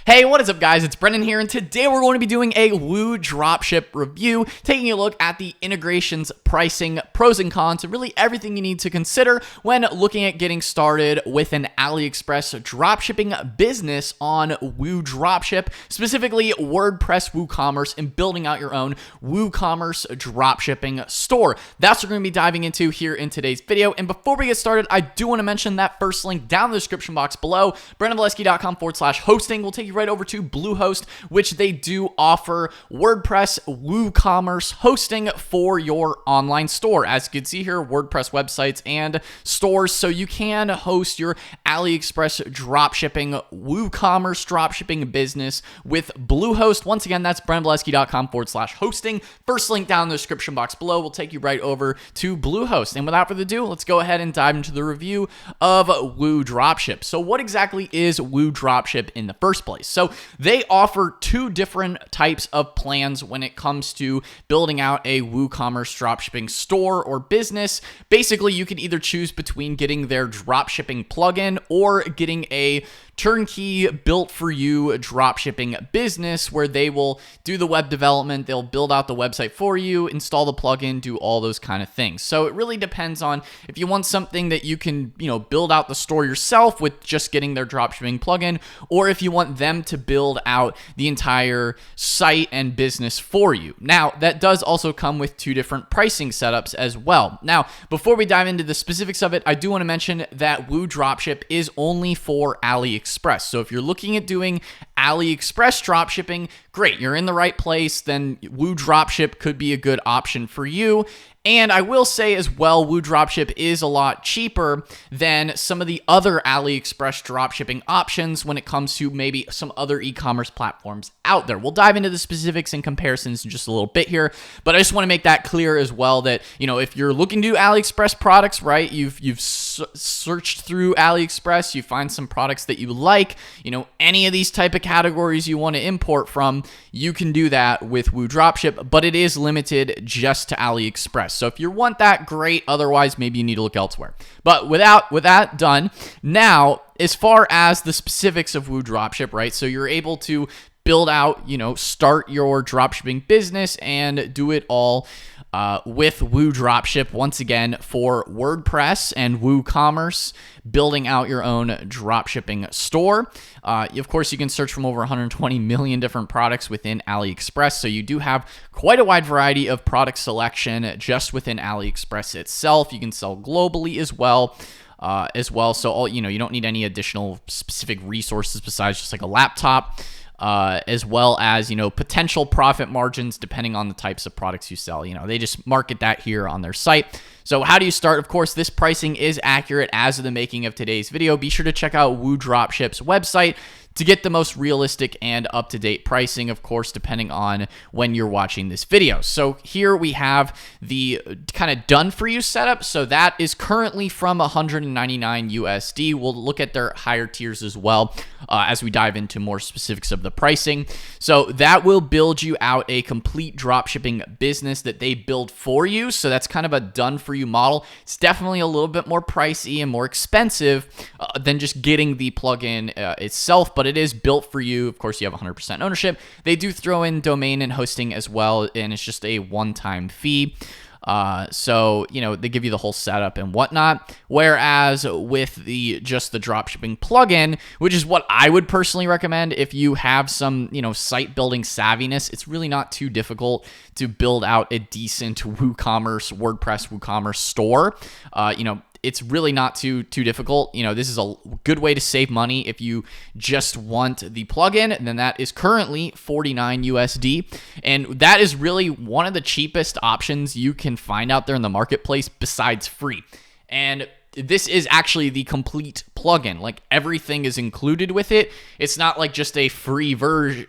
Hey, what is up guys? It's Brendan here, and today we're going to be doing a Woo Dropship review, taking a look at the integrations, pricing, pros and cons, and really everything you need to consider when looking at getting started with an AliExpress dropshipping business on Woo Dropship, specifically WordPress WooCommerce, and building out your own WooCommerce dropshipping store. That's what we're going to be diving into here in today's video. And before we get started, I do want to mention that first link down in the description box below, BrandonValesky.com/hosting, will take you right over to Bluehost, which they do offer WordPress WooCommerce hosting for your online store. As you can see here, WordPress websites and stores, so you can host your AliExpress dropshipping WooCommerce dropshipping business with Bluehost. Once again, that's BrandonValesky.com/hosting. First link down in the description box below will take you right over to Bluehost. And without further ado, let's go ahead and dive into the review of Woo Dropship. So what exactly is Woo Dropship in the first place? So they offer two different types of plans when it comes to building out a WooCommerce dropshipping store or business. Basically, you can either choose between getting their dropshipping plugin or getting a turnkey built for you dropshipping business where they will do the web development, they'll build out the website for you, install the plugin, do all those kind of things. So it really depends on if you want something that you can, build out the store yourself with just getting their dropshipping plugin, or if you want them to build out the entire site and business for you. Now, that does also come with two different pricing setups as well. Now, before we dive into the specifics of it, I do want to mention that Woo Dropship is only for AliExpress. So if you're looking at doing AliExpress dropshipping, great, you're in the right place, then Woo Dropship could be a good option for you. And I will say as well, Woo Dropship is a lot cheaper than some of the other AliExpress dropshipping options when it comes to maybe some other e-commerce platforms out there. We'll dive into the specifics and comparisons in just a little bit here, but I just want to make that clear as well that, if you're looking to do AliExpress products, right, you've searched through AliExpress, you find some products that you like, any of these type of categories you want to import from, you can do that with Woo Dropship, but it is limited just to AliExpress. So if you want that, great. Otherwise, maybe you need to look elsewhere. But with that done, now, as far as the specifics of Woo Dropship, right? So you're able to build out, start your dropshipping business and do it all with Woo Dropship, once again, for WordPress and WooCommerce, building out your own dropshipping store. Of course, you can search from over 120 million different products within AliExpress, so you do have quite a wide variety of product selection just within AliExpress itself. You can sell globally as well. So you don't need any additional specific resources besides just like a laptop. As well as, potential profit margins depending on the types of products you sell. They just market that here on their site. So how do you start? Of course, this pricing is accurate as of the making of today's video. Be sure to check out Woo Dropship's website to get the most realistic and up-to-date pricing, of course, depending on when you're watching this video. So here we have the kind of done-for-you setup. So that is currently from $199 USD. We'll look at their higher tiers as well as we dive into more specifics of the pricing. So that will build you out a complete dropshipping business that they build for you. So that's kind of a done-for-you model. It's definitely a little bit more pricey and more expensive than just getting the plugin itself, but it is built for you. Of course, you have 100% ownership. They do throw in domain and hosting as well, and it's just a one-time fee. So they give you the whole setup and whatnot. Whereas with just the dropshipping plugin, which is what I would personally recommend if you have some, site building savviness, it's really not too difficult to build out a decent WooCommerce, WordPress WooCommerce store. It's really not too difficult. This is a good way to save money if you just want the plugin. And then that is currently $49 USD. And that is really one of the cheapest options you can find out there in the marketplace besides free. And this is actually the complete plugin. Like, everything is included with it. It's not like just a free version.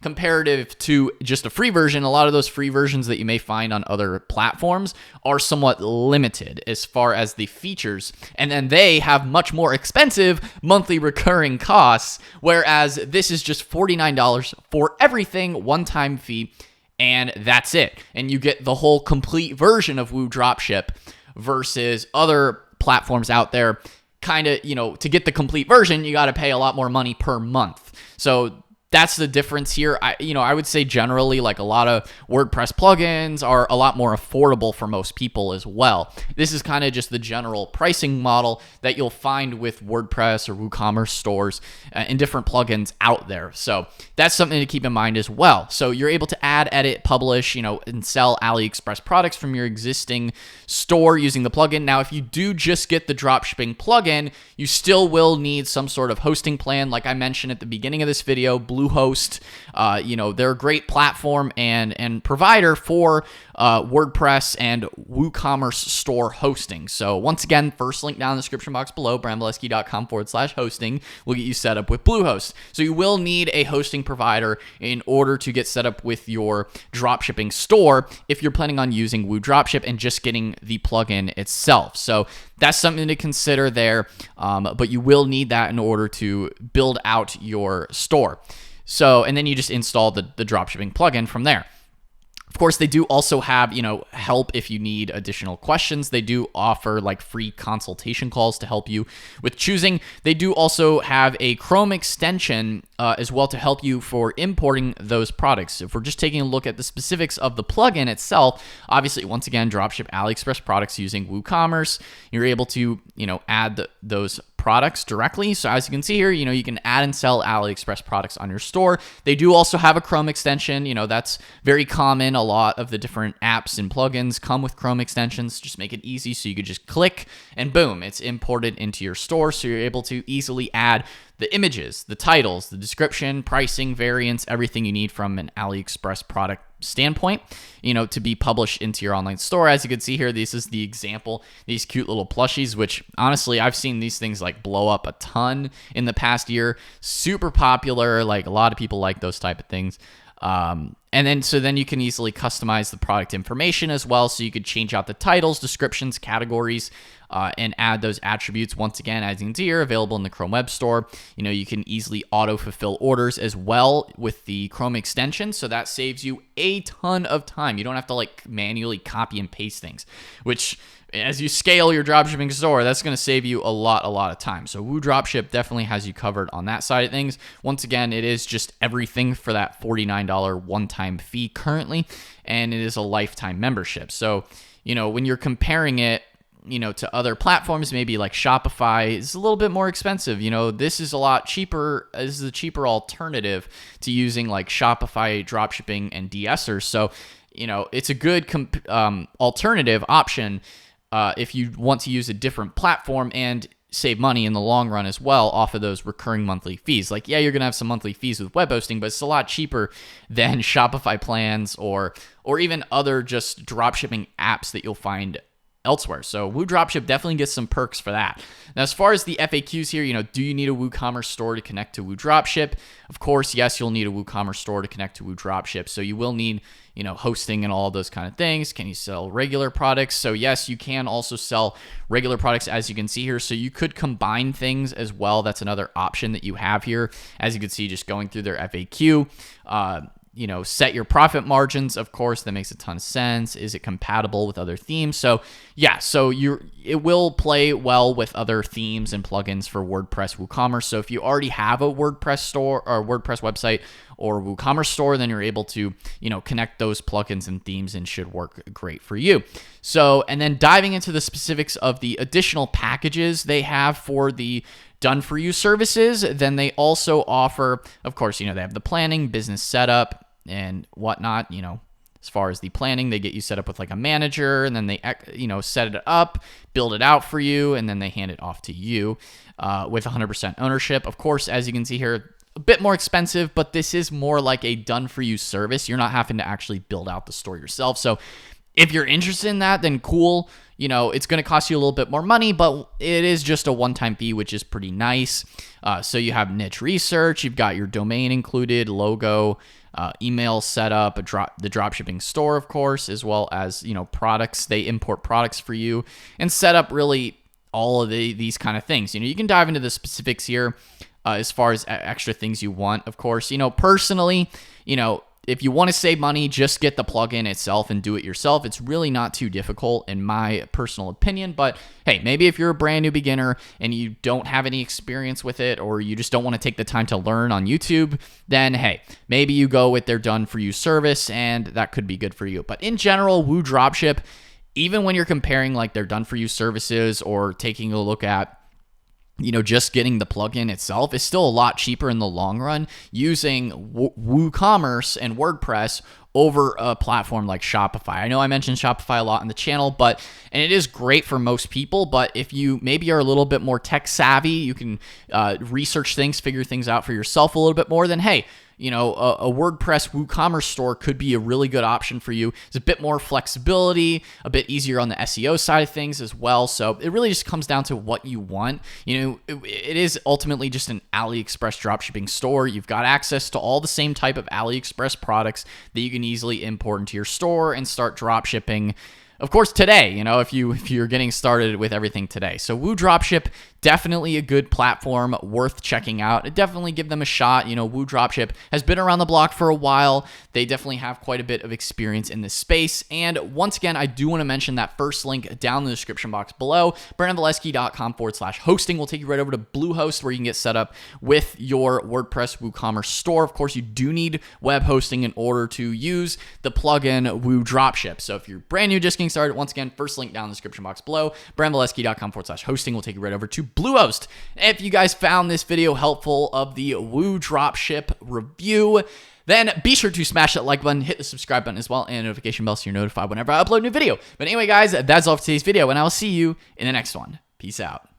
Comparative to just a free version, a lot of those free versions that you may find on other platforms are somewhat limited as far as the features. And then they have much more expensive monthly recurring costs, whereas this is just $49 for everything, one-time fee, and that's it. And you get the whole complete version of Woo Dropship versus other platforms out there kind of, to get the complete version, you got to pay a lot more money per month. So that's the difference here. I would say generally, like, a lot of WordPress plugins are a lot more affordable for most people as well. This is kind of just the general pricing model that you'll find with WordPress or WooCommerce stores and different plugins out there. So that's something to keep in mind as well. So you're able to add, edit, publish, and sell AliExpress products from your existing store using the plugin. Now, if you do just get the dropshipping plugin, you still will need some sort of hosting plan. Like I mentioned at the beginning of this video, Bluehost, they're a great platform and provider for WordPress and WooCommerce store hosting. So once again, first link down in the description box below, brandbeleski.com/hosting will get you set up with Bluehost. So you will need a hosting provider in order to get set up with your dropshipping store if you're planning on using Woo Dropship and just getting the plugin itself. So that's something to consider there, but you will need that in order to build out your store. So, and then you just install the dropshipping plugin from there. Of course, they do also have, help if you need additional questions. They do offer like free consultation calls to help you with choosing. They do also have a Chrome extension as well to help you for importing those products. If we're just taking a look at the specifics of the plugin itself, obviously, once again, dropship AliExpress products using WooCommerce. You're able to, add those products directly. So as you can see here, you can add and sell AliExpress products on your store. They do also have a Chrome extension. That's very common. A lot of the different apps and plugins come with Chrome extensions. Just make it easy so you could just click and boom, it's imported into your store. So you're able to easily add the images, the titles, the description, pricing, variants, everything you need from an AliExpress product standpoint, to be published into your online store. As you can see here, this is the example, these cute little plushies, which honestly, I've seen these things like blow up a ton in the past year. Super popular. Like a lot of people like those type of things. And then you can easily customize the product information as well. So you could change out the titles, descriptions, categories, and add those attributes. Once again, as you can see here, available in the Chrome Web Store. You can easily auto-fulfill orders as well with the Chrome extension. So that saves you a ton of time. You don't have to like manually copy and paste things, which as you scale your dropshipping store, that's going to save you a lot of time. So Woo Dropship definitely has you covered on that side of things. Once again, it is just everything for that $49 one-time fee currently, and it is a lifetime membership. So, when you're comparing it, to other platforms, maybe like Shopify is a little bit more expensive. This is a lot cheaper. This is a cheaper alternative to using like Shopify dropshipping and de-essers. So, it's a good alternative option if you want to use a different platform and save money in the long run as well off of those recurring monthly fees. Like, yeah, you're going to have some monthly fees with web hosting, but it's a lot cheaper than Shopify plans or even other just dropshipping apps that you'll find elsewhere. So Woo Dropship definitely gets some perks for that. Now, as far as the FAQs here, do you need a WooCommerce store to connect to Woo Dropship? Of course, yes, you'll need a WooCommerce store to connect to Woo Dropship. So you will need, hosting and all those kind of things. Can you sell regular products? So yes, you can also sell regular products, as you can see here. So you could combine things as well. That's another option that you have here. As you can see, just going through their FAQ, set your profit margins. Of course, that makes a ton of sense. Is it compatible with other themes? So yeah, it will play well with other themes and plugins for WordPress WooCommerce. So if you already have a WordPress store or WordPress website or WooCommerce store, then you're able to, connect those plugins and themes and should work great for you. So, and then diving into the specifics of the additional packages they have for the done for you services, then they also offer, of course, they have the planning, business setup, and whatnot. As far as the planning, they get you set up with like a manager, and then they, set it up, build it out for you, and then they hand it off to you with 100% ownership. Of course, as you can see here, a bit more expensive, but this is more like a done for you service. You're not having to actually build out the store yourself. So if you're interested in that, then cool. It's going to cost you a little bit more money, but it is just a one-time fee, which is pretty nice. So you have niche research, you've got your domain included, logo, email setup, the dropshipping store, of course, as well as, products. They import products for you and set up really all of these kind of things. You can dive into the specifics here as far as extra things you want, of course. Personally, if you want to save money, just get the plugin itself and do it yourself. It's really not too difficult in my personal opinion, but hey, maybe if you're a brand new beginner and you don't have any experience with it, or you just don't want to take the time to learn on YouTube, then hey, maybe you go with their done for you service and that could be good for you. But in general, Woo Dropship, even when you're comparing like their done for you services or taking a look at just getting the plugin itself, is still a lot cheaper in the long run using WooCommerce and WordPress over a platform like Shopify. I know I mentioned Shopify a lot on the channel, and it is great for most people, but if you maybe are a little bit more tech savvy, you can research things, figure things out for yourself a little bit more, then hey, a WordPress WooCommerce store could be a really good option for you. It's a bit more flexibility, a bit easier on the SEO side of things as well. So it really just comes down to what you want. It is ultimately just an AliExpress dropshipping store. You've got access to all the same type of AliExpress products that you can easily import into your store and start dropshipping. Of course, today, if you're getting started with everything today. So Woo Dropship, definitely a good platform worth checking out. Definitely give them a shot. Woo Dropship has been around the block for a while. They definitely have quite a bit of experience in this space. And once again, I do want to mention that first link down in the description box below, brandonvalesky.com/hosting will take you right over to Bluehost, where you can get set up with your WordPress WooCommerce store. Of course, you do need web hosting in order to use the plugin Woo Dropship. So if you're brand new, just getting started, once again, first link down in the description box below, brandonvalesky.com/hosting will take you right over to Bluehost. If you guys found this video helpful of the Woo Dropship review, then be sure to smash that like button, hit the subscribe button as well, and notification bell so you're notified whenever I upload a new video. But anyway, guys, that's all for today's video, and I will see you in the next one. Peace out.